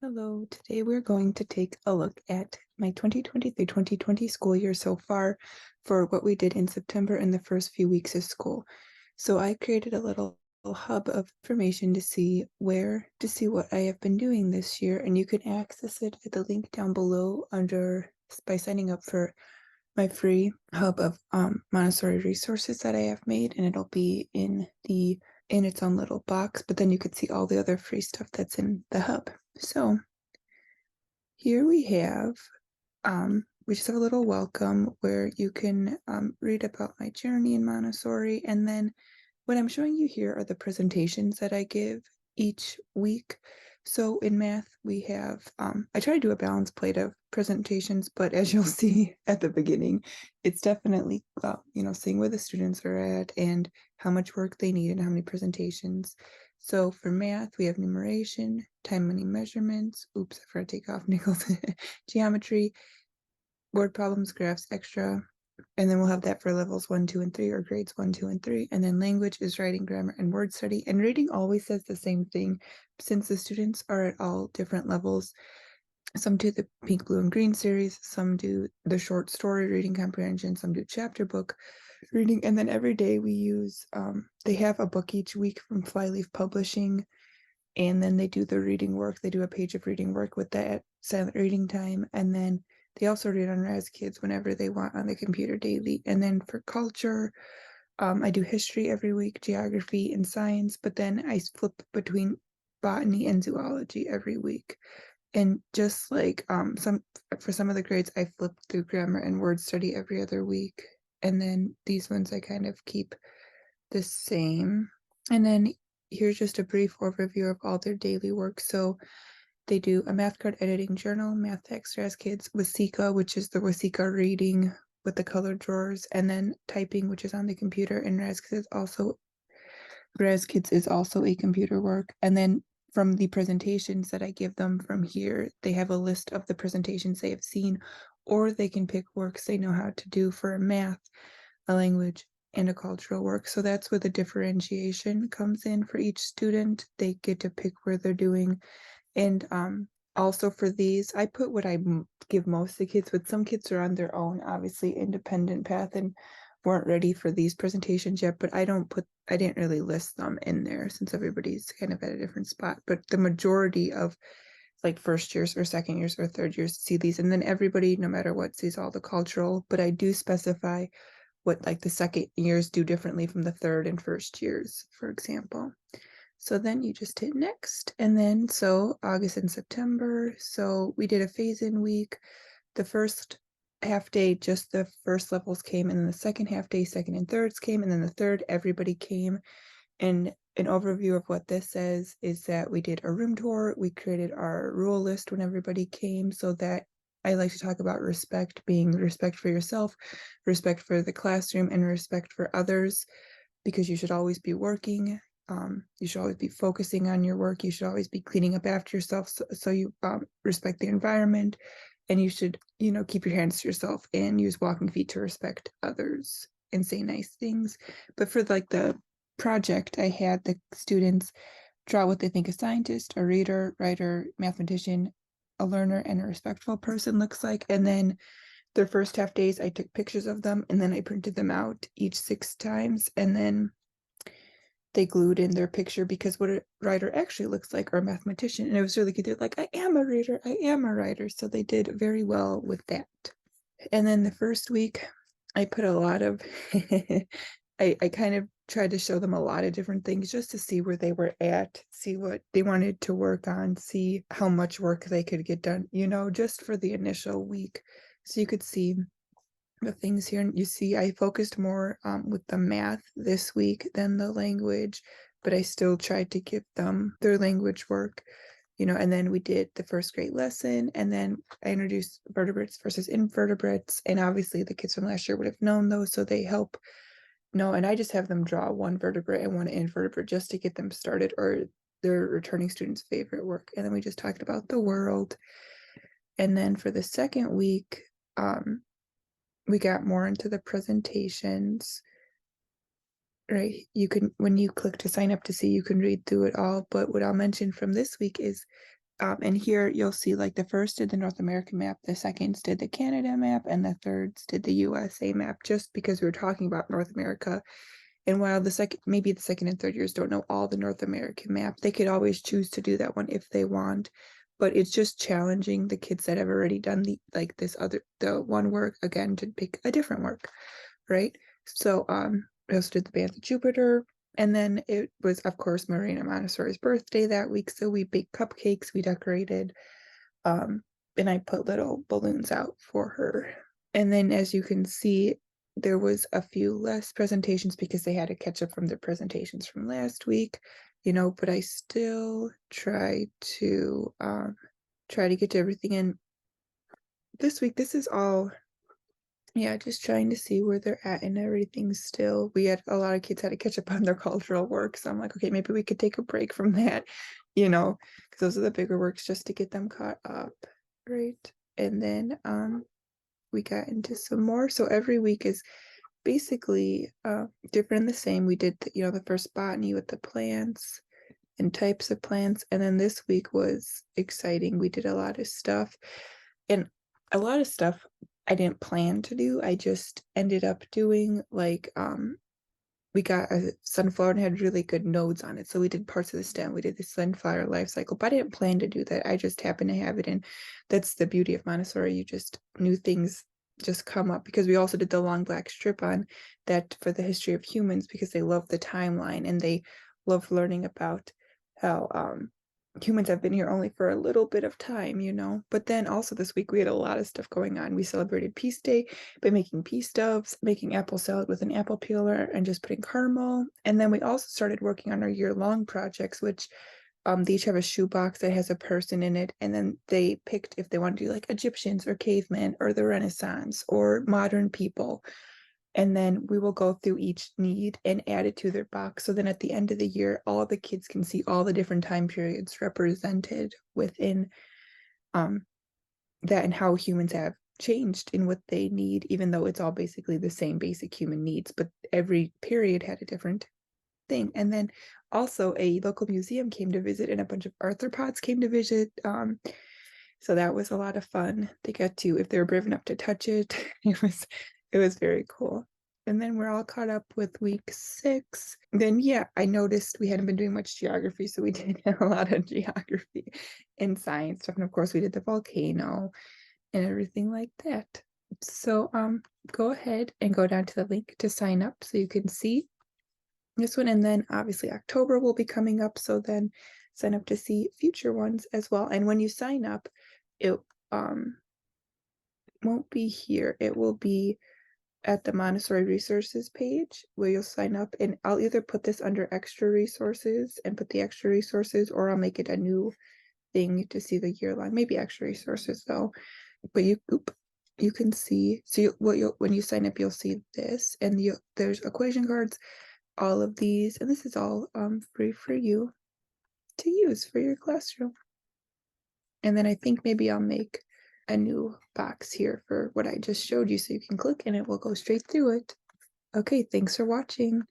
Hello, today we're going to take a look at my 2023-2020 school year so far for what we did in September and the first few weeks of school. So I created a little hub of information to see what I have been doing this year, and you can access it at the link down below by signing up for my free hub of Montessori resources that I have made, and it'll be in its own little box, but then you could see all the other free stuff that's in the hub. So here we just have a little welcome where you can read about my journey in Montessori. And then what I'm showing you here are the presentations that I give each week. So in math, we have, I try to do a balanced plate of presentations, but as you'll see at the beginning, it's definitely, seeing where the students are at and how much work they need and how many presentations. So for math, we have numeration, time, money, measurements. Oops, I forgot to take off Nichols. Geometry, word problems, graphs, extra. And then we'll have that for levels 1, 2, and 3, or grades 1, 2, and 3. And then language is writing, grammar, and word study. And reading always says the same thing since the students are at all different levels. Some do the pink, blue, and green series, some do the short story reading comprehension, some do chapter book reading, and then every day we use, they have a book each week from Flyleaf Publishing, and then they do the reading work. They do a page of reading work with that silent reading time, and then they also read on Raz Kids whenever they want on the computer daily. And then for culture, I do history every week, geography, and science, but then I flip between botany and zoology every week. And just like for some of the grades, I flip through grammar and word study every other week. And then these ones I kind of keep the same. And then here's just a brief overview of all their daily work. So they do a math card editing journal, math text Raz Kids, Wasika, which is the Wasika reading with the colored drawers, and then typing, which is on the computer, and Raz Kids is also a computer work. And then from the presentations that I give them from here, they have a list of the presentations they have seen, or they can pick works they know how to do for a math, a language, and a cultural work. So that's where the differentiation comes in for each student. They get to pick where they're doing. And also for these, I put what I give most of the kids, but some kids are on their own, obviously independent path and weren't ready for these presentations yet, but I didn't really list them in there since everybody's kind of at a different spot. But the majority of like first years or second years or third years see these, and then everybody, no matter what, sees all the cultural, but I do specify what like the second years do differently from the third and first years, for example. So then you just hit next, and then so August and September. So we did a phase-in week. The first half day, just the first levels came, and then the second half day, second and thirds came, and then the third, everybody came. And an overview of what this says is that we did a room tour. We created our rule list when everybody came, so that I like to talk about respect being respect for yourself, respect for the classroom, and respect for others, because you should always be working. You should always be focusing on your work. You should always be cleaning up after yourself, so you respect the environment, and you should, keep your hands to yourself and use walking feet to respect others and say nice things. But for like the project, I had the students draw what they think a scientist, a reader, writer, mathematician, a learner, and a respectful person looks like. And then their first half days, I took pictures of them and then I printed them out each 6 times, and then they glued in their picture because what a writer actually looks like, or a mathematician. And it was really good. They're like, I am a reader, I am a writer. So they did very well with that. And then the first week, I put a lot of, I kind of tried to show them a lot of different things just to see where they were at, see what they wanted to work on, see how much work they could get done, just for the initial week. So you could see the things here. And you see, I focused more with the math this week than the language, but I still tried to give them their language work, and then we did the first grade lesson, and then I introduced vertebrates versus invertebrates. And obviously the kids from last year would have known those, so they help know. And I just have them draw one vertebrate and one invertebrate just to get them started, or their returning students' favorite work. And then we just talked about the world. And then for the second week, we got more into the presentations, right? You can, when you click to sign up to see, you can read through it all. But what I'll mention from this week is And here you'll see like the first did the North American map, the seconds did the Canada map, and the thirds did the USA map, just because we were talking about North America. And while maybe the second and third years don't know all the North American map, they could always choose to do that one if they want. But it's just challenging the kids that have already done the one work again to pick a different work, right? So I also did the Bands of Jupiter. And then it was, of course, Marina Montessori's birthday that week. So we baked cupcakes, we decorated, um, and I put little balloons out for her. And then as you can see, there was a few less presentations because they had to catch up from their presentations from last week, but I still try to get to everything in this week. This is all, yeah, just trying to see where they're at and everything still. We had a lot of kids had to catch up on their cultural work. So I'm like, okay, maybe we could take a break from that, because those are the bigger works just to get them caught up. Right. And then we got into some more. So every week is basically different and the same. We did, the first botany with the plants and types of plants. And then this week was exciting. We did a lot of stuff. And a lot of stuff I didn't plan to do. I just ended up doing like we got a sunflower and had really good nodes on it. So we did parts of the stem. We did the sunflower life cycle, but I didn't plan to do that. I just happened to have it. And that's the beauty of Montessori. You just new things just come up, because we also did the long black strip on that for the history of humans, because they love the timeline and they love learning about how humans have been here only for a little bit of time, But then also this week we had a lot of stuff going on. We celebrated Peace Day by making peace doves, making apple salad with an apple peeler, and just putting caramel. And then we also started working on our year-long projects, which they each have a shoebox that has a person in it, and then they picked if they want to do like Egyptians or cavemen or the Renaissance or modern people. And then we will go through each need and add it to their box. So then at the end of the year, all the kids can see all the different time periods represented within that, and how humans have changed in what they need, even though it's all basically the same basic human needs, but every period had a different thing. And then also a local museum came to visit, and a bunch of arthropods came to visit. So that was a lot of fun. They got to, if they were brave enough to touch it, it was very cool. And then we're all caught up with week 6. Then yeah, I noticed we hadn't been doing much geography, so we did a lot of geography and science stuff. And of course we did the volcano and everything like that. So go ahead and go down to the link to sign up so you can see this one. And then obviously October will be coming up, so then sign up to see future ones as well. And when you sign up, it won't be here. It will be at the Montessori resources page where you'll sign up, and I'll either put this under extra resources and put the extra resources, or I'll make it a new thing to see the year long, maybe extra resources though. But you can see, so when you sign up, you'll see this, and there's equation cards, all of these, and this is all free for you to use for your classroom. And then I think maybe I'll make a new box here for what I just showed you, so you can click and it will go straight through it. Okay, thanks for watching.